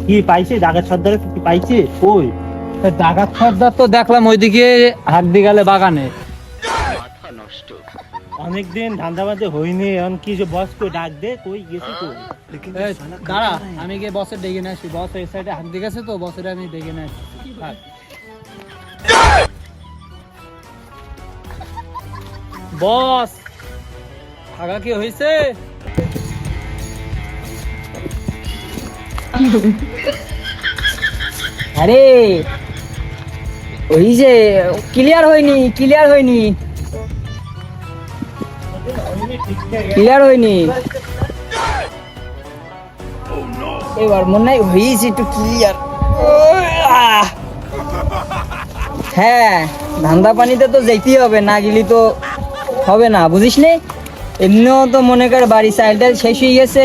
কি পাইছে ডাকাত সর্দার? কি পাইছে? কই ডাকাত সর্দার তো দেখলাম ওইদিকে হাত দিয়ে গেলে বাগানে। অনেকদিন ধান্দা বাঁধে হইনি, এখন কি যে বস কই ডাক দে, কই গেছে কই? দাঁড়া, আমি গিয়ে বসের ডেকে নিয়ে আসি। বস এই সাইডে হাত দিয়ে গেছে তো, বসের আমি ডেকে নিয়ে আসি। বস, আগা কি হয়েছে? আরে ওই যে ক্লিয়ার হয়নি এবার মনে হয় হয়েছে একটু ক্লিয়ার। হ্যাঁ, ধান্দা পানিতে তো যেতেই হবে, না গেলি তো হবে না, বুঝিস নে। এমনিও তো মনে কর বাড়ি চাইলটা শেষ হয়ে গেছে,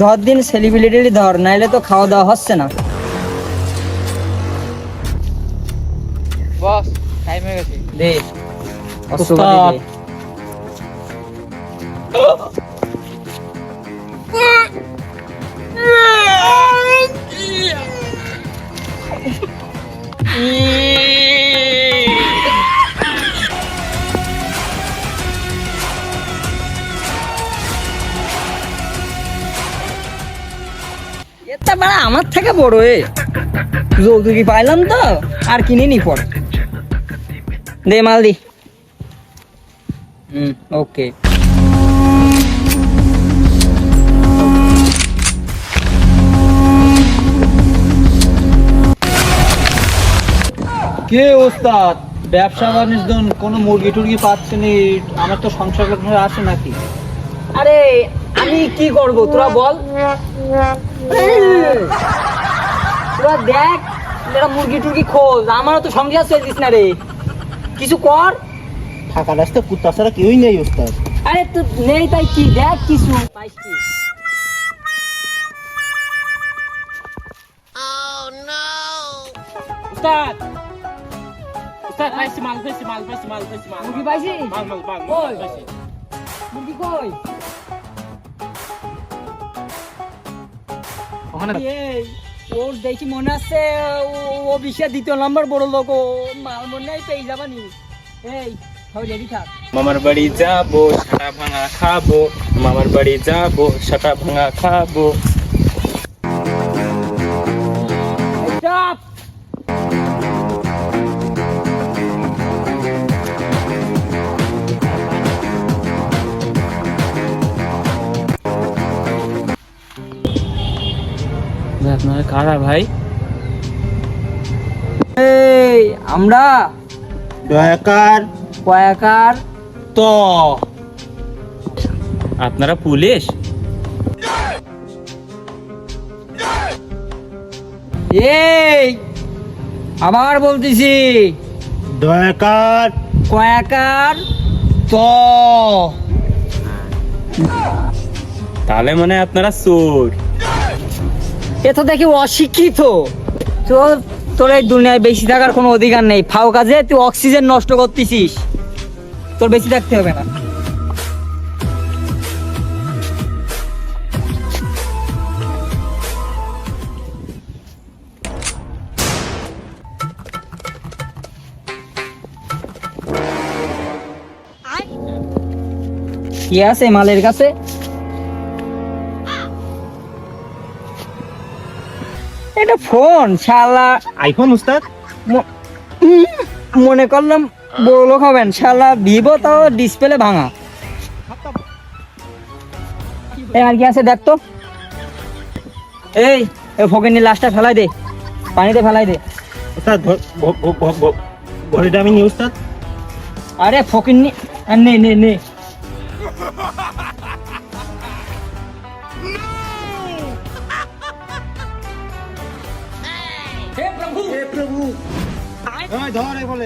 ধর দিন সেলিব্রিটি ধর, নাইলে তো খাওয়া দাওয়া হচ্ছে না। বস, টাইম হয়ে গেছে। দে উস্তাদ। এটা মানে আমার থেকে বড় যৌতুকি পাইলাম তো আর কিনে নি পর। দে মাল দি। ওকে। কে ওস্তাদ, ব্যবসা বাণিজ্য কোনো মুরগি টুরগি পাচ্ছে নি? আমার তো সংসার করতে আসে নাকি? আরে আমি কি করব তোরা বল। তোরা দেখ, তোরা মুরগি টুরগি খোঁজ, আমারও তো সংসার চলছিস না রে, কিছু কর। ফাঁকা রাস্তা কুত্তা ছাড়া কেউই নেই ওস্তাদ। আরে তো নেই তাই কি, দেখ কিছু পাইস কি। উস্তাদ, উস্তাদ পাইছি মাল, পাইছি মাল, পাইছি মাল, পাইছি মাল। মুরগি পাইছি? মাল মাল মাল কই? পাইছি। মুরগি কই? ওখানে এই ওর দেখি মনে আছে ও বিশ্বের 2 নম্বর বড় লোক, ও মাল মনে হয় পেয়ে যাবানি। এই সবাই রেডি থাক। মামার বাড়ি যাবো, সাটা ভাঙা খাবো। মামার বাড়ি যাবো, সাটা ভাঙা খাবো। স্টপ। আপনারা কারা ভাই? এই আমরা দয়াকার কয়াকার তো আপনারা পুলিশ? এই আবার বলতেছি, দয়াকার কয়াকার তো। তাহলে মনে হয় আপনারা চোর। এ তো দেখি অশিক্ষিত। তোর তোর এই দুনিয়ায় বেশি থাকার কোনো অধিকার নেই। ফাও কাজে তুই অক্সিজেন নষ্ট করতেছিস, তোর বেশি থাকতে হবে না। কি আছে মালের কাছে? এটা ফোন, শালা আইফোন উস্তাদ। মনে করলাম বড় লোক হবেন, শালা ভিভো, তাও ডিসপ্লে ভাঙা। আর কি আছে দেখ তো। এই ফকিনি লাশটা ফেলাই দে, পানিতে ফেলাই দে। উস্তাদ ঘড়িটা আমি নি উস্তাদ। আরে ফকিনি নে নে নে। প্রভু ধরে বলে